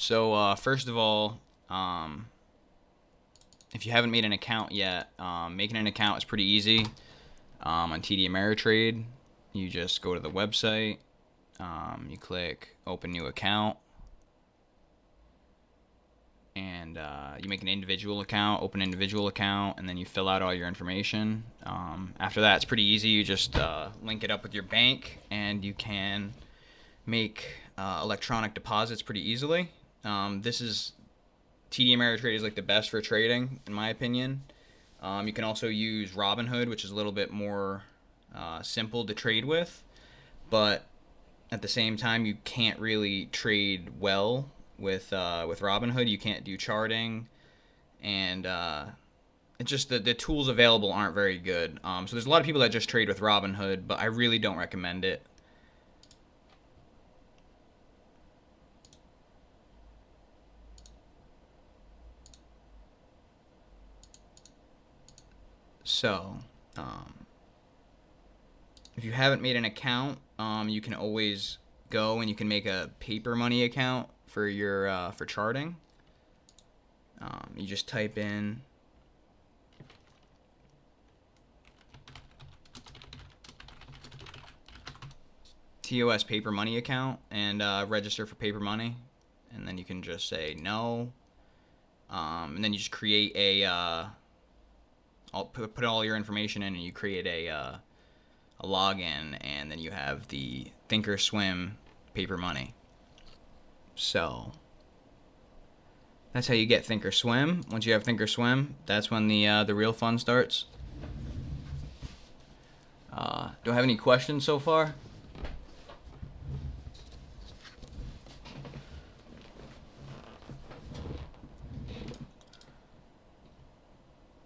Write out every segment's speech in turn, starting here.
So first of all, if you haven't made an account yet, making an account is pretty easy. On TD Ameritrade, you just go to the website, you click Open New Account, and you make an individual account, open individual account, and then you fill out all your information. After that, it's pretty easy. You just link it up with your bank, and you can make electronic deposits pretty easily. This is TD Ameritrade is like the best for trading, in my opinion. You can also use Robinhood, which is a little bit more simple to trade with, but at the same time, you can't really trade well with Robinhood. You can't do charting, and it's just the tools available aren't very good. So there's a lot of people that just trade with Robinhood, but I really don't recommend it. So, if you haven't made an account, you can always go and you can make a paper money account for your for charting. You just type in TOS paper money account and register for paper money, and then you can just say no, and then you just create a put all your information in, and you create a login, and then you have the Thinkorswim paper money. So that's how you get Thinkorswim. Once you have Thinkorswim, that's when the real fun starts. Do I have any questions so far?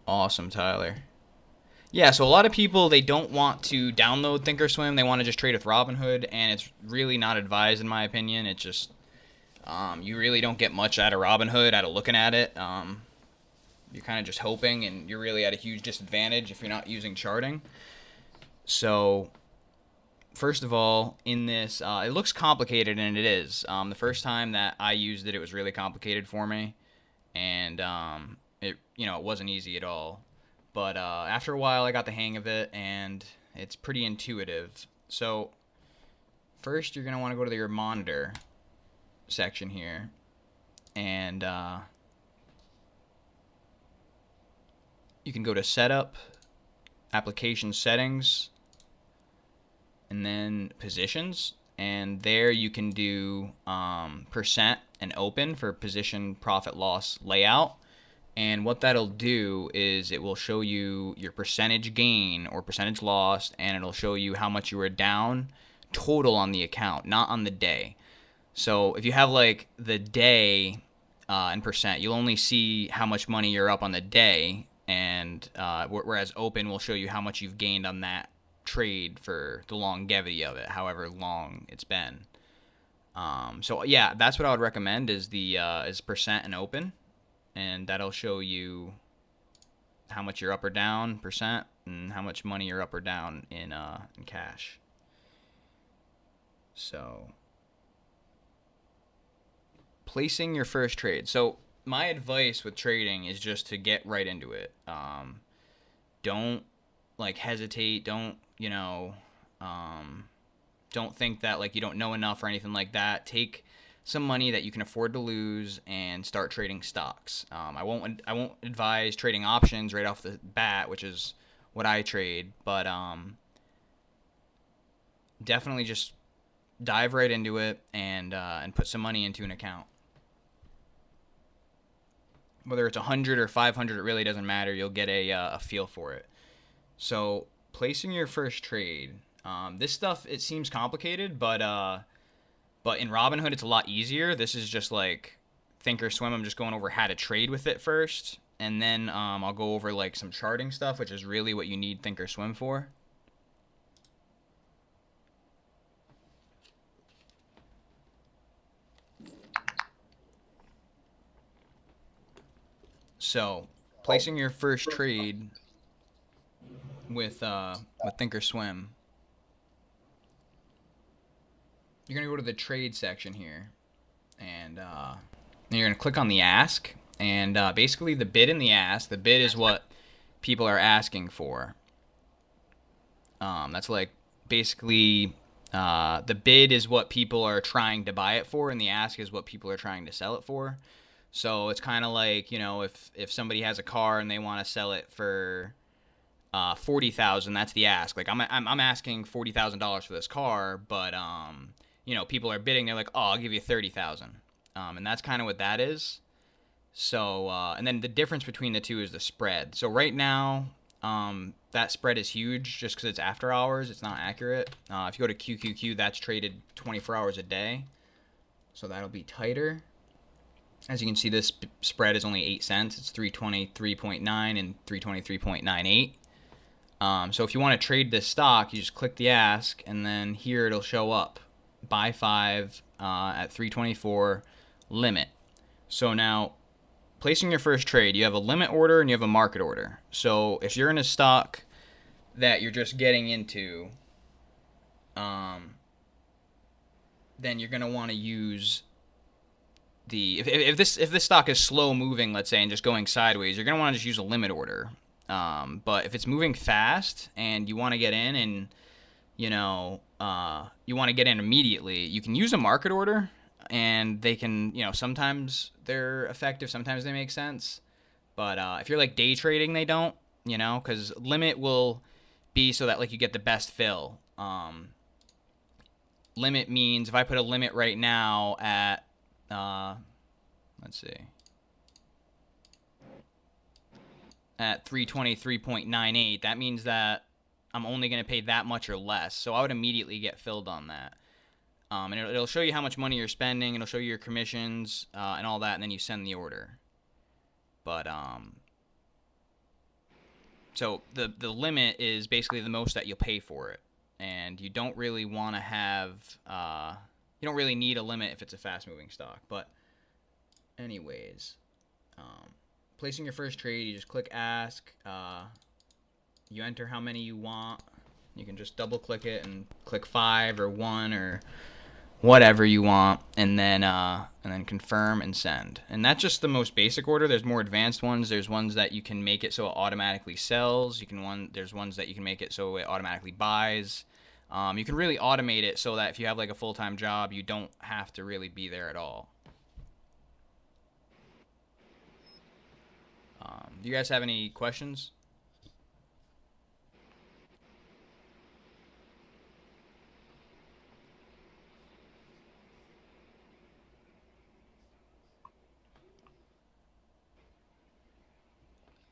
Awesome, Tyler. Yeah, so a lot of people, they don't want to download Thinkorswim. They want to just trade with Robinhood, and it's really not advised, in my opinion. It's just, you really don't get much out of Robinhood, out of looking at it. You're kind of just hoping, and you're really at a huge disadvantage if you're not using charting. So, first of all, in this, it looks complicated, and it is. The first time that I used it, it was really complicated for me, and it wasn't easy at all. But after a while, I got the hang of it, and it's pretty intuitive. So first, you're going to want to go to your monitor section here, and you can go to Setup, Application Settings, and then Positions. And there you can do percent and open for position profit loss layout. And what that'll do is it will show you your percentage gain or percentage loss, and it'll show you how much you were down total on the account, not on the day. So if you have like the day in percent, you'll only see how much money you're up on the day, and whereas open will show you how much you've gained on that trade for the longevity of it, however long it's been. So yeah, that's what I would recommend is the is percent and open. And that'll show you how much you're up or down percent and how much money you're up or down in cash. So placing your first trade. So my advice with trading is just to get right into it. Don't like hesitate. Don't don't think that like you don't know enough or anything like that. Take some money that you can afford to lose and start trading stocks. I won't advise trading options right off the bat, which is what I trade, but definitely just dive right into it and put some money into an account. Whether it's 100 or 500, it really doesn't matter. You'll get a feel for it. So placing your first trade. This stuff, it seems complicated, but in Robinhood, it's a lot easier. This is just like Thinkorswim. I'm just going over how to trade with it first. And then I'll go over like some charting stuff, which is really what you need Thinkorswim for. So placing your first trade with Thinkorswim, you're going to go to the trade section here, and And you're going to click on the ask, and basically the bid and the ask. The bid is what people are asking for. That's like basically the bid is what people are trying to buy it for, and the ask is what people are trying to sell it for. So it's kind of like, you know, if somebody has a car and they want to sell it for $40,000, that's the ask. Like I'm asking $40,000 for this car, but you know, people are bidding. They're like, oh, I'll give you $30,000, and that's kind of what that is. So and then the difference between the two is the spread. So right now, that spread is huge just because it's after hours. It's not accurate. If you go to QQQ, that's traded 24 hours a day, so that'll be tighter. As you can see, this spread is only 8 cents. It's 323.9 and 323.98. So if you want to trade this stock, you just click the ask, and then here it'll show up. Buy 5 at 324, limit. So now, placing your first trade, you have a limit order and you have a market order. So if you're in a stock that you're just getting into, then you're going to want to use if this stock is slow moving, let's say, and just going sideways, you're going to want to just use a limit order. But if it's moving fast and you want to get in, and you know you want to get in immediately, you can use a market order, and they can, you know, sometimes they're effective, sometimes they make sense. But if you're like day trading, they don't, you know, because limit will be so that like you get the best fill. Limit means if I put a limit right now at let's see, at 323.98, that means that I'm only going to pay that much or less. So I would immediately get filled on that. And it'll show you how much money you're spending. It'll show you your commissions and all that, and then you send the order. But so the limit is basically the most that you'll pay for it, and you don't really want to have you don't really need a limit if it's a fast-moving stock. But anyways, placing your first trade, you just click ask. You enter how many you want. You can just double-click it and click 5 or 1 or whatever you want, and then confirm and send. And that's just the most basic order. There's more advanced ones. There's ones that you can make it so it automatically sells. There's ones that you can make it so it automatically buys. You can really automate it so that if you have like a full-time job, you don't have to really be there at all. Do you guys have any questions?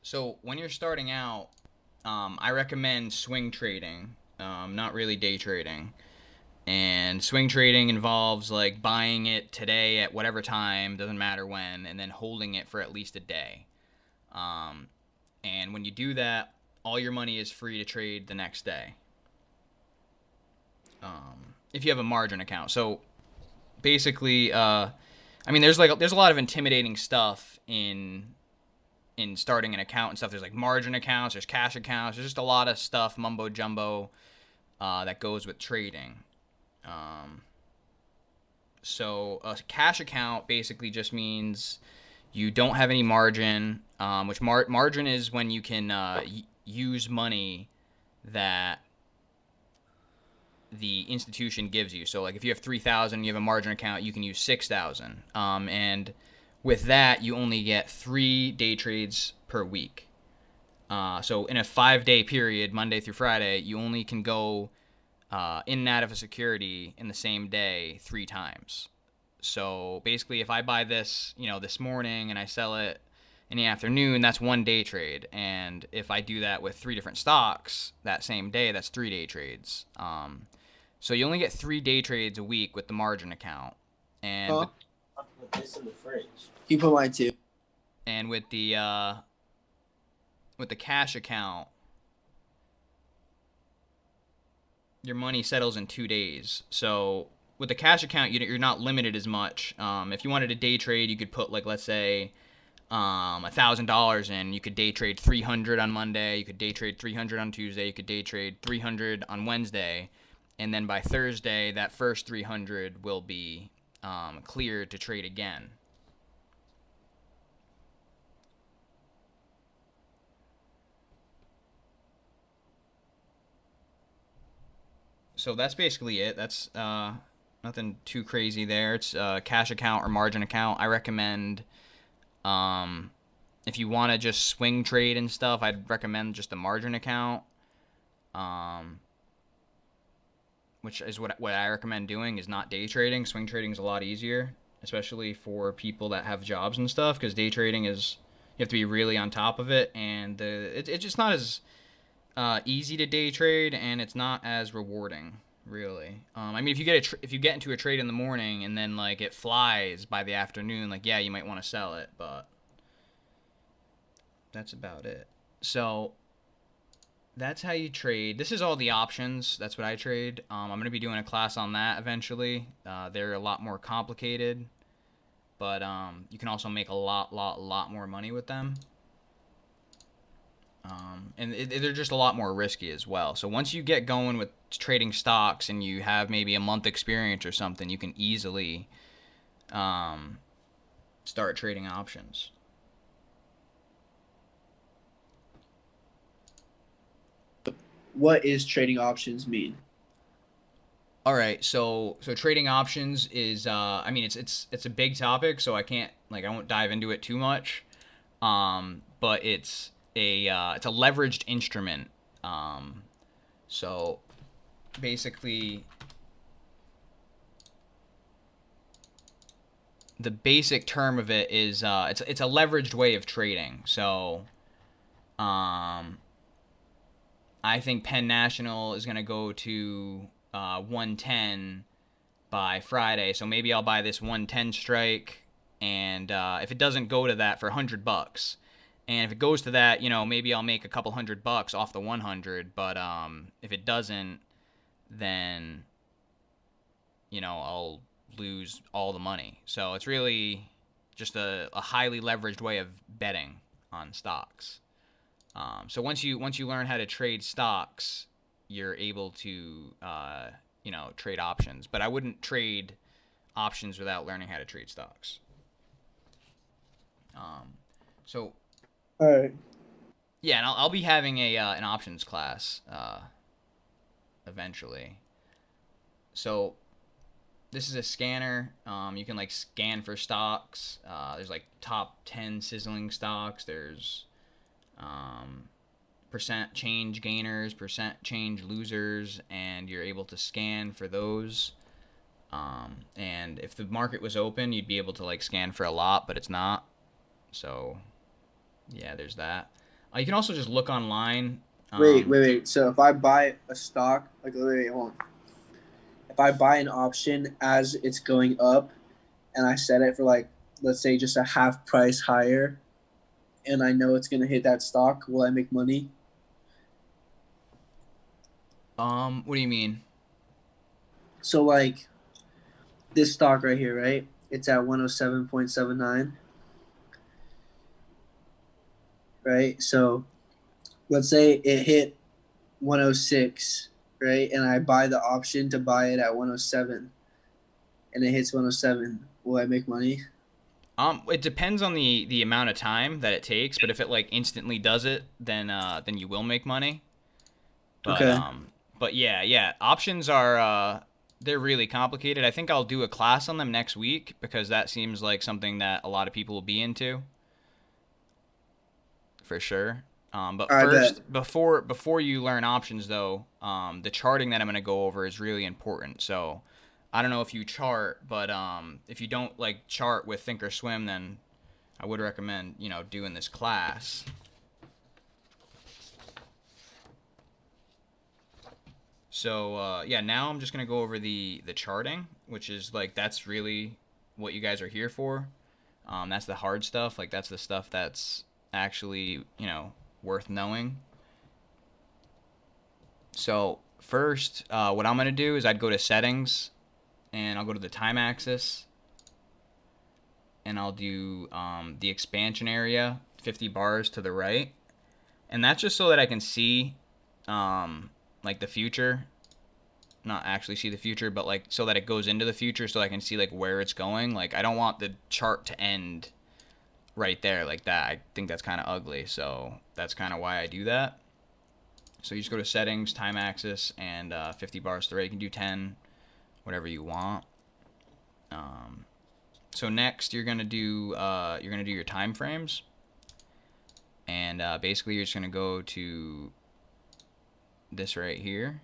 So when you're starting out, I recommend swing trading, not really day trading. And swing trading involves like buying it today at whatever time, doesn't matter when, and then holding it for at least a day. And when you do that, all your money is free to trade the next day. If you have a margin account. So basically, I mean, there's a lot of intimidating stuff in starting an account and stuff. There's like margin accounts, there's cash accounts, there's just a lot of stuff, mumbo jumbo, that goes with trading. So a cash account basically just means you don't have any margin, which margin is when you can use money that the institution gives you. So like if you have 3,000, you have a margin account, you can use 6,000. And with that, you only get 3 day trades per week. So in a 5-day period, Monday through Friday, you only can go in and out of a security in the same day 3 times. So basically, if I buy this, you know, this morning and I sell it in the afternoon, that's 1 day trade. And if I do that with 3 different stocks that same day, that's 3 day trades. So you only get 3 day trades a week with the margin account. And put this in the fridge. You put mine too. And with the cash account, your money settles in 2 days. So with the cash account, you're not limited as much. If you wanted to day trade, you could put like, let's say, $1,000 in. You could day trade 300 on Monday. You could day trade 300 on Tuesday. You could day trade 300 on Wednesday, and then by Thursday, that first 300 will be cleared to trade again. So that's basically it. That's nothing too crazy there. It's cash account or margin account. I recommend if you want to just swing trade and stuff, I'd recommend just a margin account. Which is what I recommend doing, is not day trading. Swing trading is a lot easier, especially for people that have jobs and stuff, because day trading is, you have to be really on top of it, and it's just not as easy to day trade, and it's not as rewarding, really. I mean, if you get into a trade in the morning and then like it flies by the afternoon, like yeah, you might want to sell it, but that's about it. So that's how you trade. This is all the options. That's what I trade. I'm going to be doing a class on that eventually. They're a lot more complicated, but you can also make a lot more money with them. And they're just a lot more risky as well. So once you get going with trading stocks and you have maybe a month experience or something, you can easily start trading options. What is trading options mean? All right, so trading options is I mean it's a big topic, so I won't dive into it too much. But it's a leveraged instrument. So basically the basic term of it is it's a leveraged way of trading. So I think Penn National is going to go to 110 by Friday. So maybe I'll buy this 110 strike, and if it doesn't go to that, for $100, and if it goes to that, maybe I'll make a couple $100 off the 100. But if it doesn't, then I'll lose all the money. So it's really just a highly leveraged way of betting on stocks. So once you learn how to trade stocks, you're able to trade options. But I wouldn't trade options without learning how to trade stocks. So All right. yeah, and I'll be having an options class eventually. So this is a scanner. You can like scan for stocks. There's like top 10 sizzling stocks. There's percent change gainers, percent change losers, and you're able to scan for those. And if the market was open, you'd be able to like scan for a lot, but it's not. So yeah, there's that. You can also just look online. Wait. So if I buy a stock, hold on. If I buy an option as it's going up, and I set it for let's say just a half price higher, and I know it's gonna hit that stock, will I make money? What do you mean? So this stock right here, right? It's at 107.79. Right? So let's say it hit 106, right? And I buy the option to buy it at 107, and it hits 107. Will I make money? It depends on the amount of time that it takes, but if it like instantly does it, then you will make money. But Okay. but yeah, options are they're really complicated. I think I'll do a class on them next week, because that seems like something that a lot of people will be into. For sure. But I bet. first, before you learn options, though, the charting that I'm going to go over is really important. So, I don't know if you chart, but if you don't like chart with Thinkorswim, then I would recommend doing this class. So yeah, now I'm just going to go over the charting, which is that's really what you guys are here for. That's the hard stuff. That's the stuff that's actually worth knowing. So first, what I'm going to do is I'd go to settings, and I'll go to the time axis, and I'll do the expansion area, 50 bars to the right. And that's just so that I can see the future. Not actually see the future, but so that it goes into the future, so I can see where it's going. I don't want the chart to end right there like that. I think that's kind of ugly, so that's kind of why I do that. So you just go to settings, time axis, and 50 bars thread. You can do 10, whatever you want. So next you're gonna do your time frames, and basically you're just gonna go to this right here,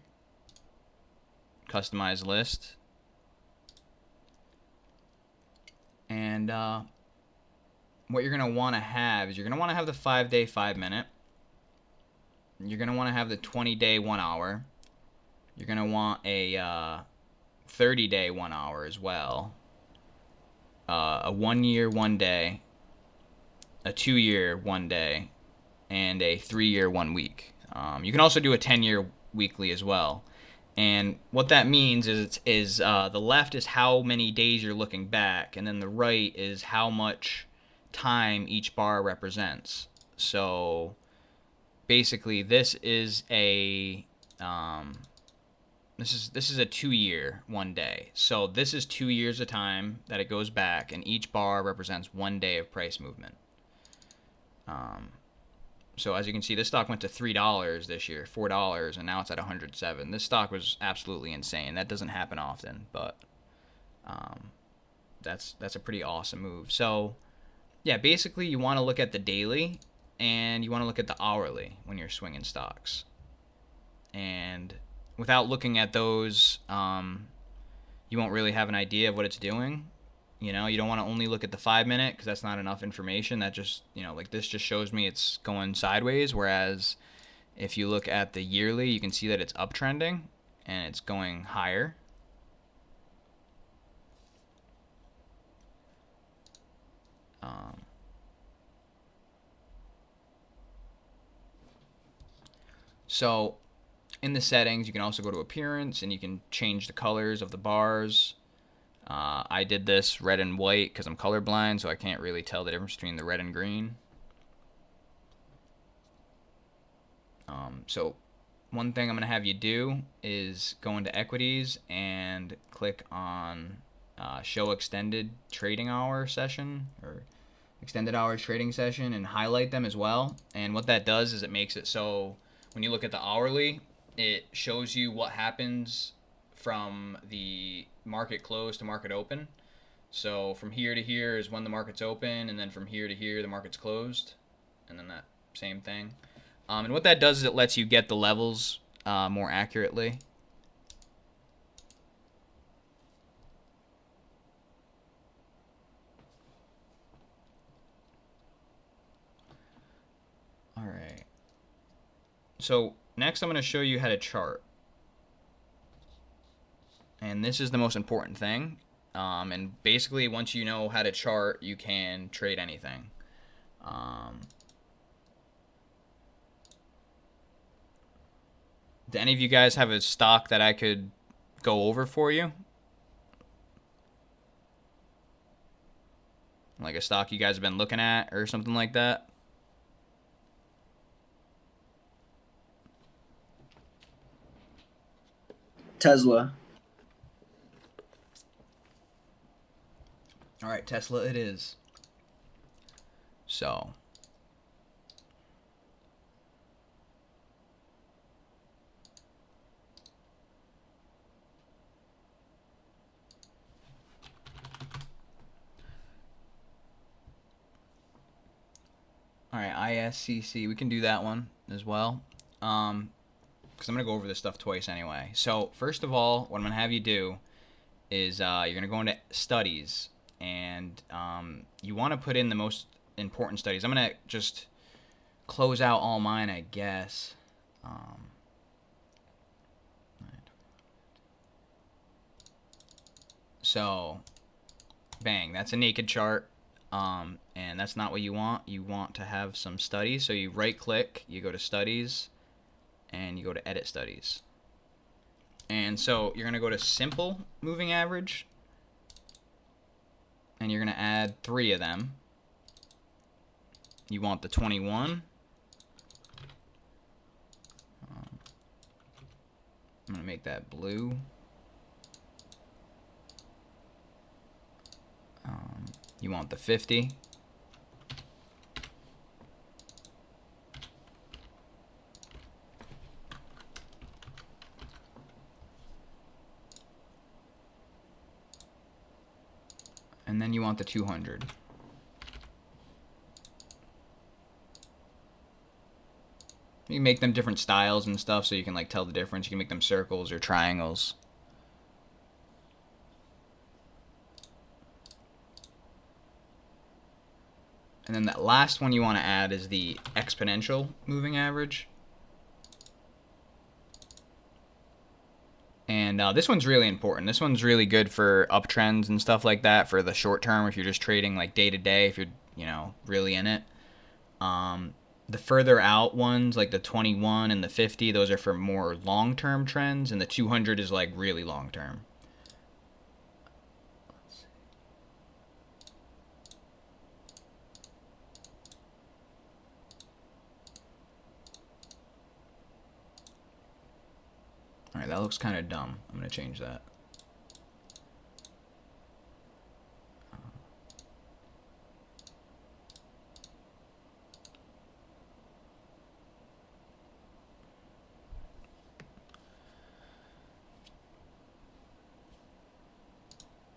customize list, and what you're gonna want to have is you're gonna want to have the 5-day 5-minute. You're gonna want to have the 20-day 1 hour. You're gonna want a 30-day 1 hour as well. A 1 year 1 day, a 2 year 1 day, and a 3 year 1 week. You can also do a 10-year weekly as well. And what that means is the left is how many days you're looking back, and then the right is how much time each bar represents. So basically, this is a this is a 2 year 1 day. So this is 2 years of time that it goes back, and each bar represents 1 day of price movement. So as you can see, this stock went to $3 this year, $4, and now it's at 107. This stock was absolutely insane. That doesn't happen often, but that's a pretty awesome move. So yeah, basically you want to look at the daily and you want to look at the hourly when you're swinging stocks. And without looking at those, you won't really have an idea of what it's doing. You know, you don't want to only look at the 5-minute because that's not enough information. That just, like this just shows me it's going sideways. Whereas if you look at the yearly, you can see that it's uptrending and it's going higher. So in the settings, you can also go to appearance and you can change the colors of the bars. I did this red and white because I'm colorblind, so I can't really tell the difference between the red and green. So one thing I'm going to have you do is go into equities and click on show extended trading hour session or extended hours trading session and highlight them as well. And what that does is it makes it so when you look at the hourly, it shows you what happens from the market close to market open. So from here to here is when the market's open, and then from here to here the market's closed, and then that same thing. And what that does is it lets you get the levels more accurately. All right. So next I'm going to show you how to chart. And this is the most important thing. And basically, once you know how to chart, you can trade anything. Do any of you guys have a stock that I could go over for you? Like a stock you guys have been looking at or something like that? Tesla. All right, Tesla it is. So all right, ISCC, we can do that one as well. Because I'm going to go over this stuff twice anyway. So first of all, what I'm going to have you do is you're going to go into studies, and you want to put in the most important studies. I'm going to just close out all mine, I guess. So, bang, that's a naked chart, and that's not what you want. You want to have some studies. So you right-click, you go to Studies, and you go to Edit Studies. And so you're going to go to Simple Moving Average, and you're going to add 3 of them. You want the 21. I'm going to make that blue. You want the 50. And then you want the 200. You can make them different styles and stuff so you can like tell the difference. You can make them circles or triangles. And then that last one you want to add is the exponential moving average. And this one's really important. This one's really good for uptrends and stuff like that for the short term if you're just trading like day to day, if you're, you know, really in it. The further out ones, like the 21 and the 50, those are for more long-term trends, and the 200 is like really long-term. All right, that looks kind of dumb. I'm going to change that.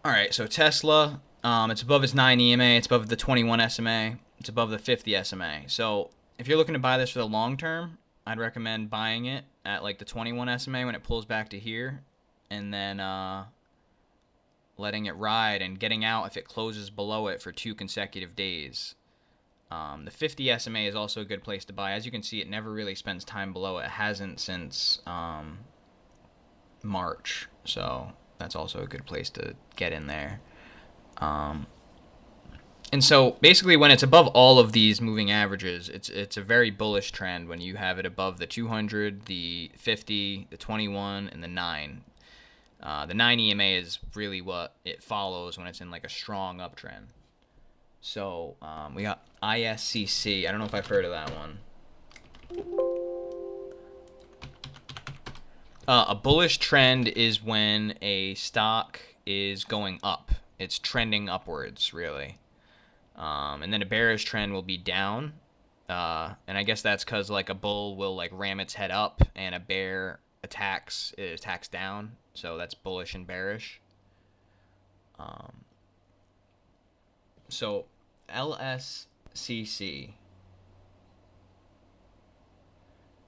All right, so Tesla, it's above its 9 EMA, it's above the 21 SMA, it's above the 50 SMA. So if you're looking to buy this for the long term, I'd recommend buying it at like the 21 SMA when it pulls back to here, and then letting it ride and getting out if it closes below it for 2 consecutive days. The 50 SMA is also a good place to buy. As you can see, it never really spends time below it. It hasn't since March, so that's also a good place to get in there. And so basically when it's above all of these moving averages, it's a very bullish trend when you have it above the 200, the 50, the 21, and the 9. The 9 EMA is really what it follows when it's in like a strong uptrend. So we got ISCC. I don't know if I've heard of that one. A bullish trend is when a stock is going up. It's trending upwards, really. And then a bearish trend will be down. And I guess that's because like a bull will like ram its head up, and a bear attacks down. So that's bullish and bearish. So LSCC.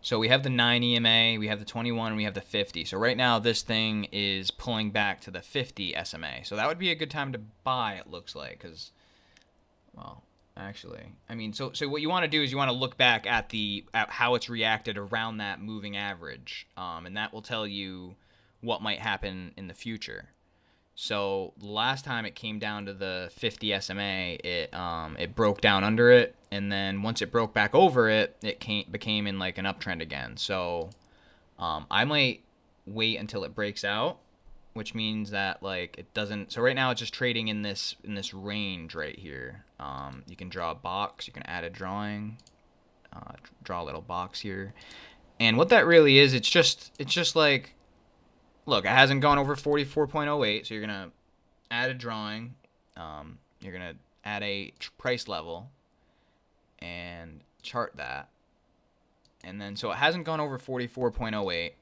So we have the 9 EMA, we have the 21, and we have the 50. So right now this thing is pulling back to the 50 SMA. So that would be a good time to buy, it looks like, because, well, actually, I mean, so what you want to do is you want to look back at how it's reacted around that moving average, and that will tell you what might happen in the future. So last time it came down to the 50 SMA, it broke down under it, and then once it broke back over it, became in like an uptrend again. So I might wait until it breaks out, which means that like it doesn't. So right now it's just trading in this range right here. You can draw a box, you can add a drawing, draw a little box here, and what that really is, it's just like. Look, it hasn't gone over 44.08, so you're going to add a drawing. You're going to add a price level and chart that. And then, so it hasn't gone over 44.08,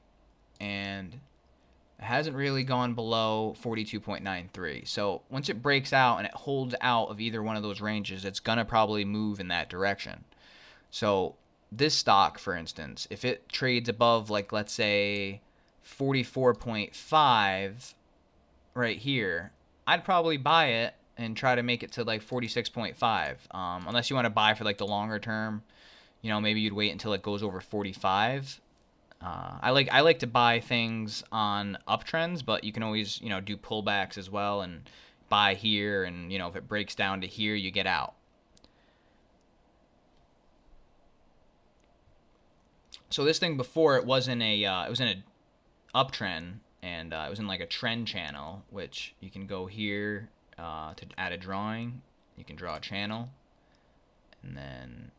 and it hasn't really gone below 42.93. So once it breaks out and it holds out of either one of those ranges, it's going to probably move in that direction. So this stock, for instance, if it trades above, like, let's say 44.5 right here, I'd probably buy it and try to make it to like 46.5, unless you want to buy for like the longer term. You know, maybe you'd wait until it goes over 45. I like to buy things on uptrends, but you can always, you know, do pullbacks as well and buy here, and you know, if it breaks down to here, you get out. So this thing before, it was in a uptrend, and it was in like a trend channel, which you can go here to add a drawing. You can draw a channel, and then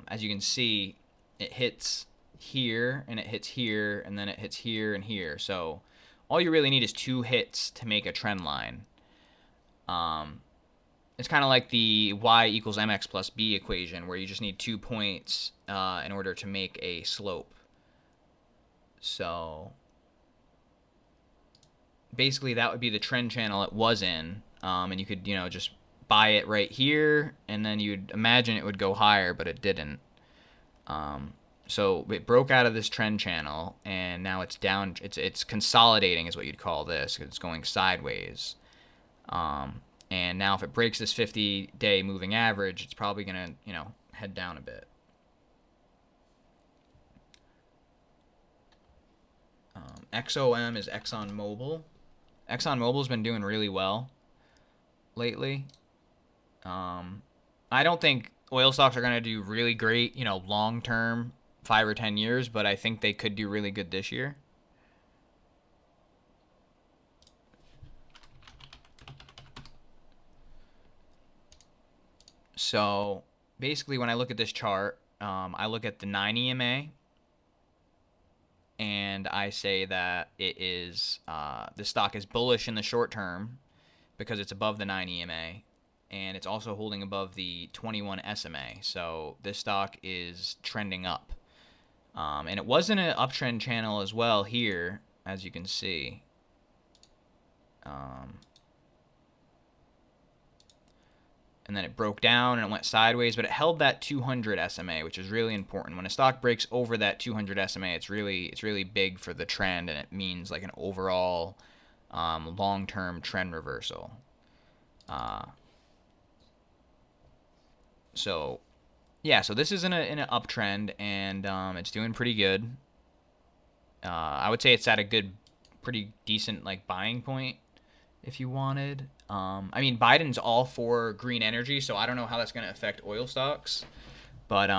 as you can see, it hits here and it hits here, and then it hits here and here. So all you really need is 2 hits to make a trend line. It's kind of like the y equals mx plus b equation, where you just need 2 points in order to make a slope. So basically that would be the trend channel it was in, and you could, you know, just buy it right here, and then you'd imagine it would go higher, but it didn't. So it broke out of this trend channel, and now it's down. It's consolidating is what you'd call this. It's going sideways. And now if it breaks this 50-day moving average, it's probably going to, head down a bit. XOM is Exxon Mobil. Exxon Mobil's been doing really well lately. I don't think oil stocks are going to do really great, long term, 5 or 10 years, but I think they could do really good this year. So basically, when I look at this chart, I look at the 9 EMA, and I say that it is the stock is bullish in the short term because it's above the 9 EMA, and it's also holding above the 21 SMA. So this stock is trending up, and it was in an uptrend channel as well here, as you can see. And then it broke down and it went sideways, but it held that 200 SMA, which is really important. When a stock breaks over that 200 SMA, it's really big for the trend, and it means like an overall long-term trend reversal. So this is in an uptrend, and it's doing pretty good. I would say it's at a good, pretty decent like buying point if you wanted. I mean, Biden's all for green energy, so I don't know how that's going to affect oil stocks. But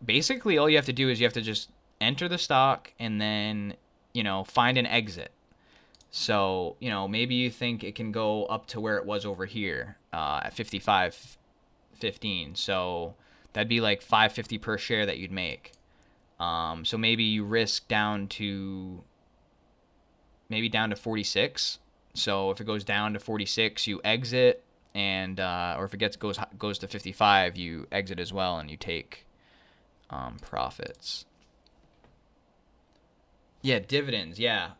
basically, all you have to do is you have to just enter the stock and then, find an exit. So, maybe you think it can go up to where it was over here at 55.15. So that'd be like $5.50 per share that you'd make. So maybe you risk down to 46. So if it goes down to 46, you exit, and or if it goes to 55, you exit as well, and you take profits. Yeah, dividends. Yeah.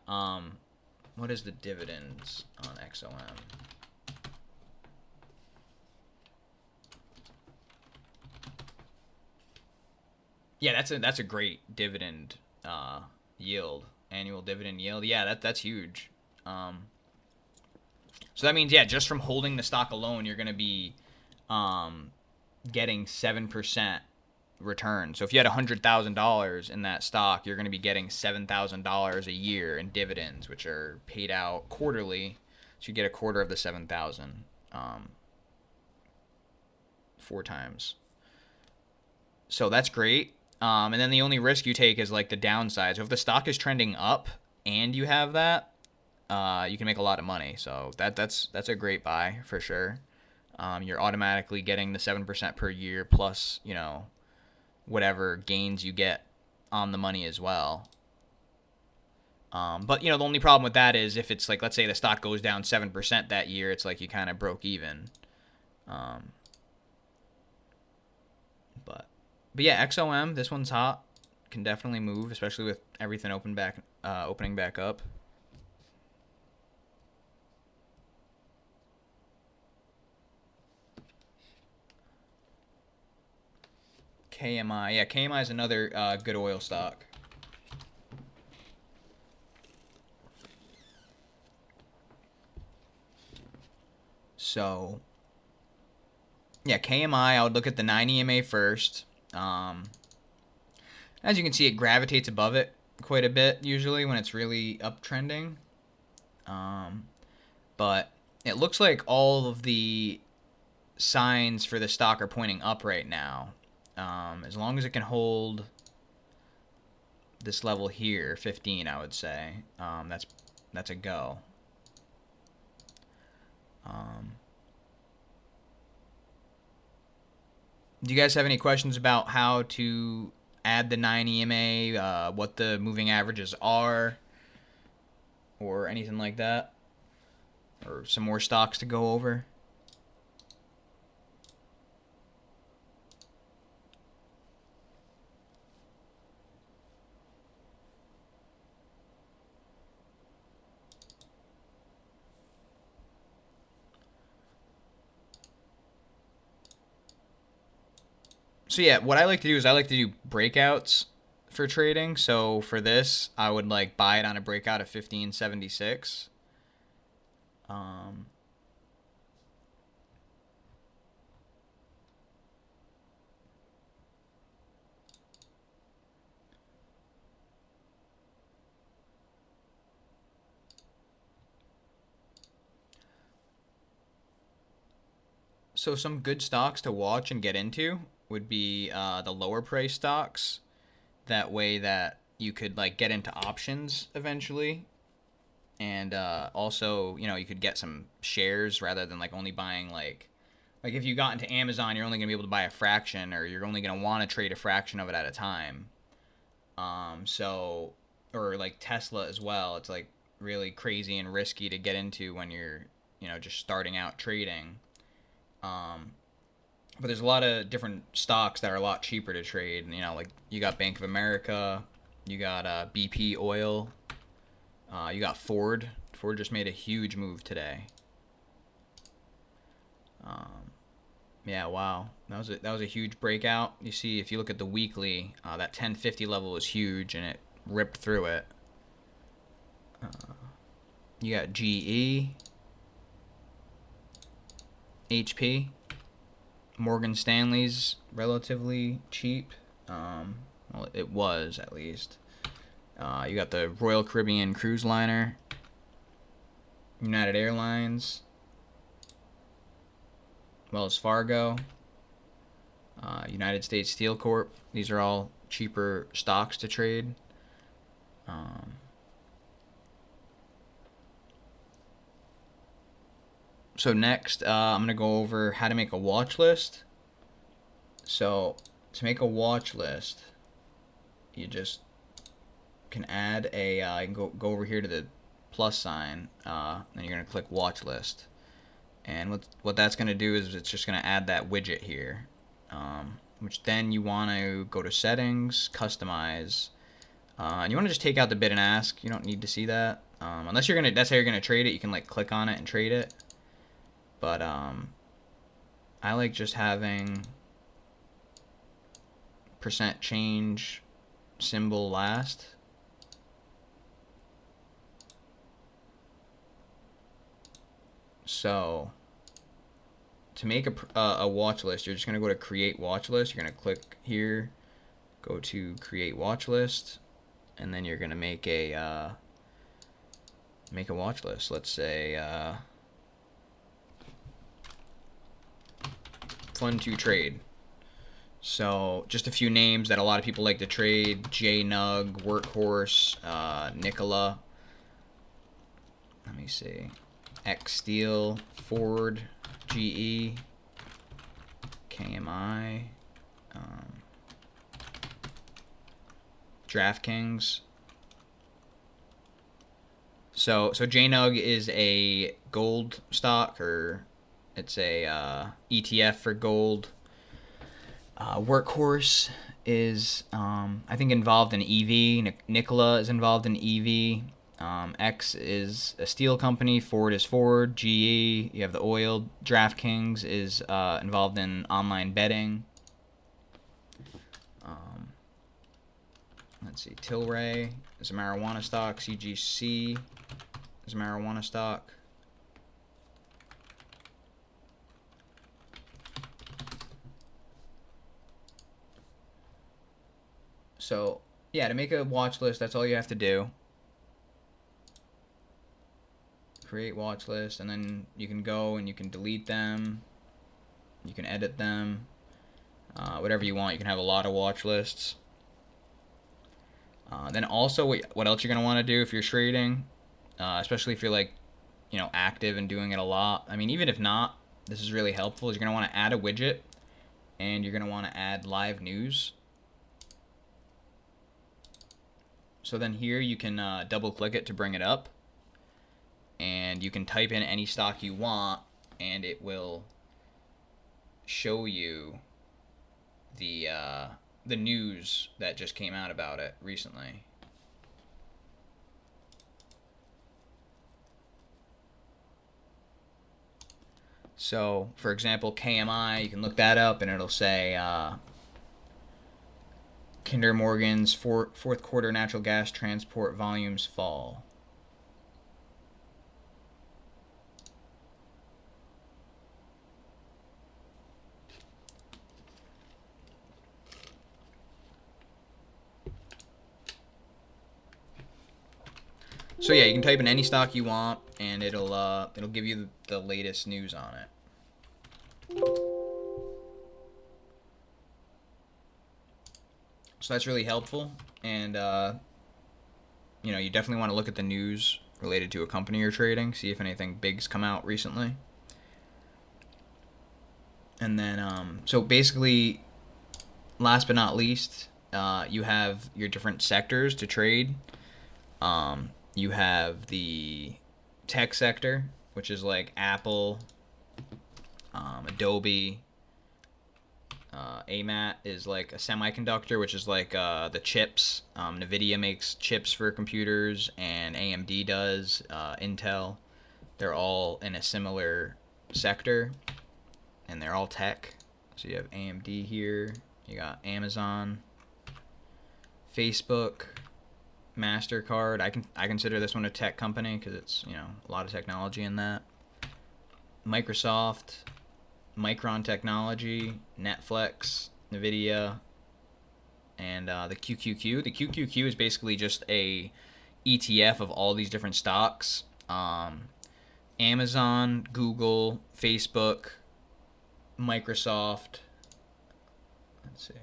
What is the dividends on XOM? Yeah, that's a great dividend yield, annual dividend yield. Yeah, that's huge. So that means, just from holding the stock alone, you're going to be getting 7% return. So if you had $100,000 in that stock, you're going to be getting $7,000 a year in dividends, which are paid out quarterly. So you get a quarter of the 7,000 4 times. So that's great. And then the only risk you take is like the downside. So if the stock is trending up and you have that, you can make a lot of money. So that's a great buy for sure. You're automatically getting the 7% per year plus, whatever gains you get on the money as well. But the only problem with that is if it's like, let's say the stock goes down 7% that year, it's like you kind of broke even. But yeah, XOM, this one's hot. Can definitely move, especially with everything opening back up. KMI. Yeah, KMI is another good oil stock. So, yeah, KMI, I would look at the 9 EMA first. As you can see, it gravitates above it quite a bit usually when it's really uptrending. But it looks like all of the signs for the stock are pointing up right now. As long as it can hold this level here, 15, I would say, that's a go. Do you guys have any questions about how to add the 9 EMA, what the moving averages are, or anything like that? Or some more stocks to go over? So yeah, what I like to do is I like to do breakouts for trading. So for this, I would like buy it on a breakout of 1576. Um, so some good stocks to watch and get into would be the lower price stocks. That way that you could like get into options eventually, and also you could get some shares rather than like only buying like if you got into Amazon, you're only gonna be able to buy a fraction, or you're only gonna want to trade a fraction of it at a time. So or like Tesla as well. It's like really crazy and risky to get into when you're just starting out trading. Um, but there's a lot of different stocks that are a lot cheaper to trade. Like you got Bank of America, you got BP Oil, you got Ford. Ford just made a huge move today. Um, yeah, wow, that was a huge breakout. You see, if you look at the weekly, that 1050 level was huge, and it ripped through it. You got GE, HP, Morgan Stanley's relatively cheap. Well, it was at least. You got the Royal Caribbean cruise liner, United Airlines, Wells Fargo, United States Steel Corp. These are all cheaper stocks to trade. Um, so next, I'm gonna go over how to make a watch list. So to make a watch list, you just can add a. You can go over here to the plus sign, and you're gonna click watch list. And what that's gonna do is it's just gonna add that widget here, which then you want to go to settings, customize, and you want to just take out the bid and ask. You don't need to see that, unless that's how you're gonna trade it. You can like click on it and trade it. But I like just having percent change symbol last. So to make a watch list, you're just going to go to create watch list. You're going to click here, go to create watch list, and then you're going to make a watch list. Let's say fun to trade. So just a few names that a lot of people like to trade: JNUG, Workhorse, Nikola. Let me see. X Steel, Ford, GE, KMI, DraftKings. So JNUG is a gold stock, or it's a ETF for gold. Workhorse is, I think, involved in EV. Nikola is involved in EV. X is a steel company. Ford is Ford. GE, you have the oil. DraftKings is involved in online betting. Let's see. Tilray is a marijuana stock. CGC is a marijuana stock. So, yeah, to make a watch list, that's all you have to do. Create watch list, and then you can go and you can delete them. You can edit them. Whatever you want. You can have a lot of watch lists. Then also, what else you're going to want to do if you're trading, especially if you're like, active and doing it a lot. I mean, even if not, this is really helpful. Is you're going to want to add a widget, and you're going to want to add live news. So then here you can double click it to bring it up, and you can type in any stock you want, and it will show you the news that just came out about it recently. So, for example, KMI, you can look that up, and it'll say Kinder Morgan's fourth quarter natural gas transport volumes fall. So yeah, you can type in any stock you want, and it'll give you the latest news on it. So that's really helpful, and you definitely want to look at the news related to a company you're trading, see if anything big's come out recently. And then, so basically, last but not least, you have your different sectors to trade. You have the tech sector, which is like Apple, Adobe. AMAT is like a semiconductor, which is like the chips. NVIDIA makes chips for computers, and AMD does, Intel. They're all in a similar sector, and they're all tech. So you have AMD here, you got Amazon, Facebook, MasterCard. I consider this one a tech company because it's a lot of technology in that. Microsoft, Micron Technology, Netflix, NVIDIA, and the QQQ. The QQQ is basically just a ETF of all these different stocks. Amazon, Google, Facebook, Microsoft. Let's see.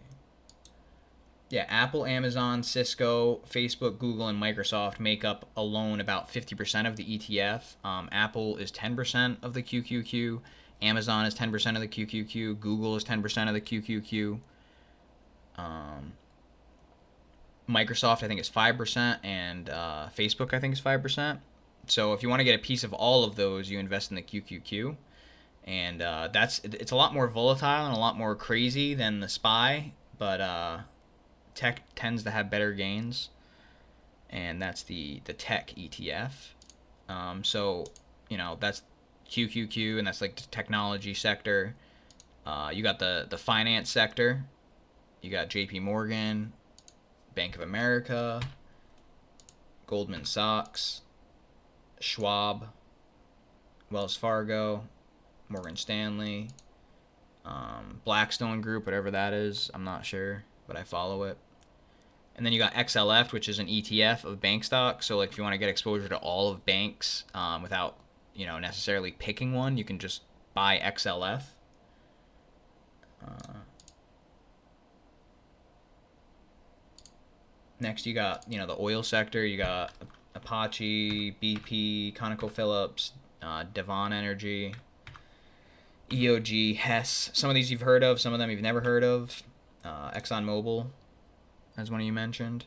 Yeah, Apple, Amazon, Cisco, Facebook, Google, and Microsoft make up alone about 50% of the ETF. Apple is 10% of the QQQ. Amazon is 10% of the QQQ. Google is 10% of the QQQ. Microsoft, I think, is 5%, and Facebook, I think, is 5%. So if you want to get a piece of all of those, you invest in the QQQ. And it's a lot more volatile and a lot more crazy than the SPY, but tech tends to have better gains, and that's the tech ETF. So that's QQQ, and that's like the technology sector. You got the finance sector. You got JP Morgan, Bank of America, Goldman Sachs, Schwab, Wells Fargo, Morgan Stanley, Blackstone Group, whatever that is. I'm not sure, but I follow it. And then you got XLF, which is an ETF of bank stocks. So like if you want to get exposure to all of banks without necessarily picking one, you can just buy XLF. Next, you got the oil sector. You got Apache, BP, ConocoPhillips, Devon Energy, EOG, Hess. Some of these you've heard of. Some of them you've never heard of. Exxon Mobil, as one of you mentioned.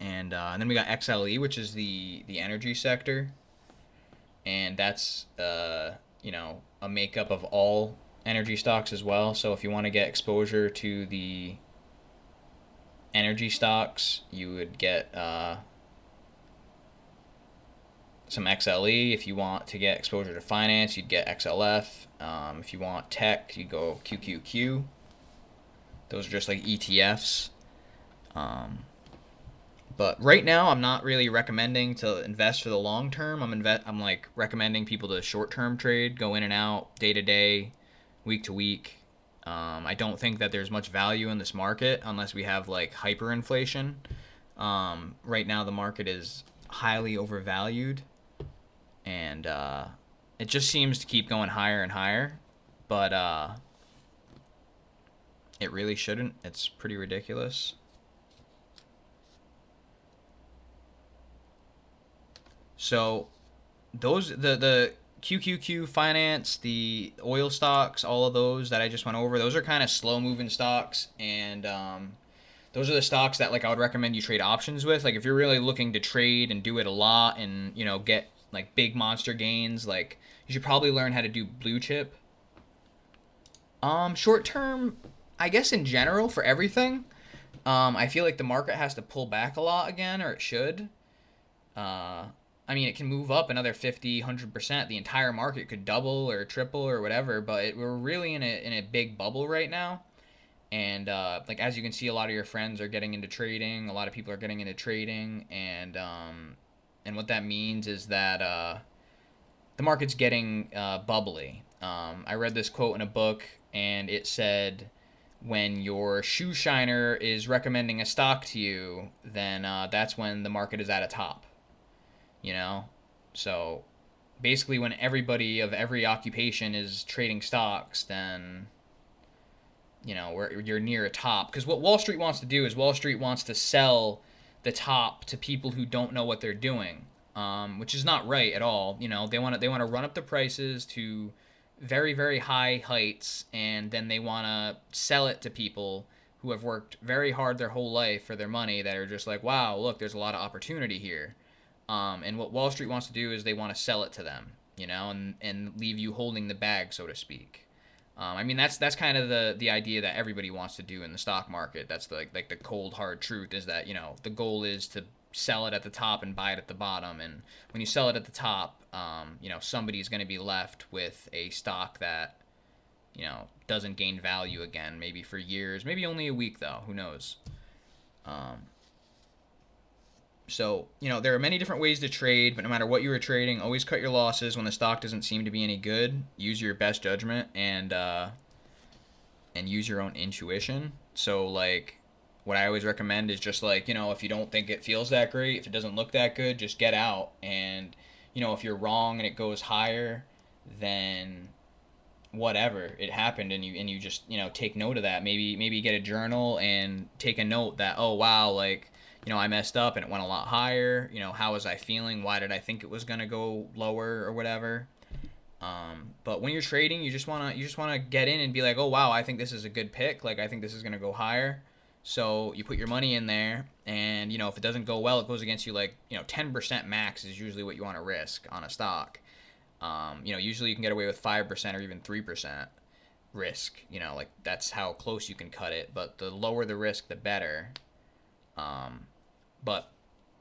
And then we got XLE, which is the energy sector, and that's a makeup of all energy stocks as well. So if you want to get exposure to the energy stocks, you would get some XLE. If you want to get exposure to finance, you'd get XLF. If you want tech, you go QQQ. Those are just like ETFs. But right now, I'm not really recommending to invest for the long term. I'm like recommending people to short term trade, go in and out, day to day, week to week. I don't think that there's much value in this market unless we have like hyperinflation. Right now, the market is highly overvalued, and it just seems to keep going higher and higher. But it really shouldn't. It's pretty ridiculous. So those the QQQ finance, the oil stocks, all of those that I just went over, those are kind of slow moving stocks, and those are the stocks that like I would recommend you trade options with. Like if you're really looking to trade and do it a lot and get like big monster gains, like you should probably learn how to do blue chip. Short term, I guess in general for everything, I feel like the market has to pull back a lot again, or it should. I mean, it can move up another 50, 100%. The entire market could double or triple or whatever, but we're really in a big bubble right now. And like as you can see, a lot of your friends are getting into trading. A lot of people are getting into trading, and what that means is that the market's getting bubbly. I read this quote in a book, and it said, when your shoe shiner is recommending a stock to you, then that's when the market is at a top. You know, so basically, when everybody of every occupation is trading stocks, then where you're near a top. Because what Wall Street wants to do is Wall Street wants to sell the top to people who don't know what they're doing, which is not right at all. They want to run up the prices to very very high heights, and then they want to sell it to people who have worked very hard their whole life for their money, that are just like, wow, look, there's a lot of opportunity here. And what Wall Street wants to do is they want to sell it to them, and leave you holding the bag, so to speak. I mean, that's kind of the idea that everybody wants to do in the stock market. That's like the cold hard truth, is that the goal is to sell it at the top and buy it at the bottom. And when you sell it at the top, somebody's going to be left with a stock that doesn't gain value again, maybe for years, maybe only a week though. Who knows? So, there are many different ways to trade, but no matter what you are trading, always cut your losses when the stock doesn't seem to be any good. Use your best judgment, and use your own intuition. So, like, what I always recommend is just like, if you don't think it feels that great, if it doesn't look that good, just get out. And, if you're wrong and it goes higher, then whatever, it happened, and you just take note of that. Maybe get a journal and take a note that, oh wow, like, I messed up and it went a lot higher. How was I feeling? Why did I think it was gonna go lower or whatever? But when you're trading, you just wanna get in and be like, oh wow, I think this is a good pick. Like, I think this is gonna go higher. So you put your money in there, and if it doesn't go well, it goes against you. Like 10% max is usually what you want to risk on a stock. Usually you can get away with 5% or even 3% risk. Like, that's how close you can cut it. But the lower the risk, the better. But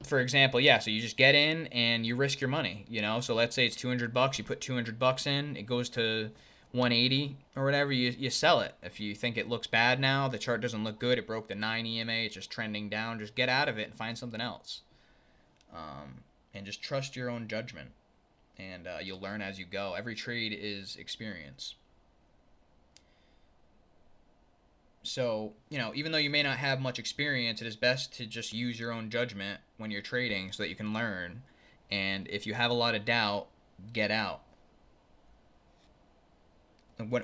for example, yeah, so you just get in and you risk your money. So let's say it's $200, you put $200 in, it goes to 180 or whatever, you sell it. If you think it looks bad now, the chart doesn't look good, it broke the 9 EMA, it's just trending down, just get out of it and find something else. And just trust your own judgment, and you'll learn as you go. Every trade is experience. So, even though you may not have much experience, it is best to just use your own judgment when you're trading so that you can learn. And if you have a lot of doubt, get out.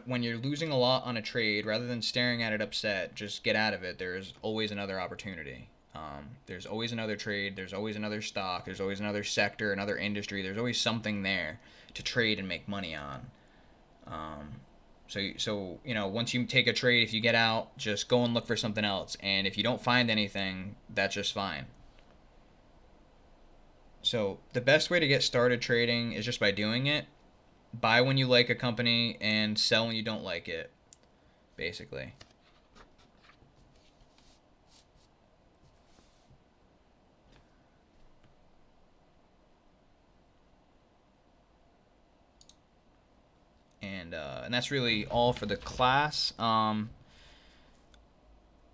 When you're losing a lot on a trade, rather than staring at it upset, just get out of it. There's always another opportunity. There's always another trade. There's always another stock. There's always another sector, another industry. There's always something there to trade and make money on. So once you take a trade, if you get out, just go and look for something else. And if you don't find anything, that's just fine. So the best way to get started trading is just by doing it. Buy when you like a company and sell when you don't like it, basically. And that's really all for the class. In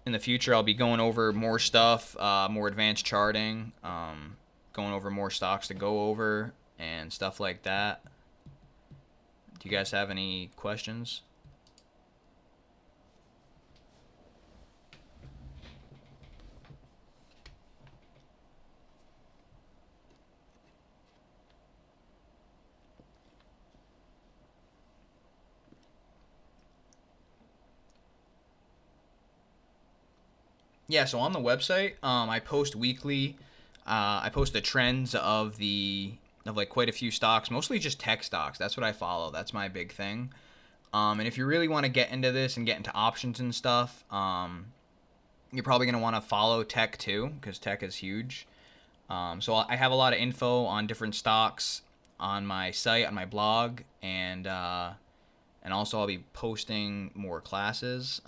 the future, I'll be going over more stuff, more advanced charting, going over more stocks to go over and stuff like that. Do you guys have any questions? Yeah, so on the website, I post weekly. I post the trends of like quite a few stocks, mostly just tech stocks. That's what I follow. That's my big thing. And if you really want to get into this and get into options and stuff, you're probably going to want to follow tech too, because tech is huge. So I have a lot of info on different stocks on my site, on my blog, and also I'll be posting more classes.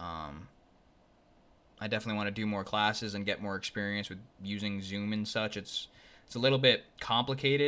I definitely want to do more classes and get more experience with using Zoom and such. It's a little bit complicated.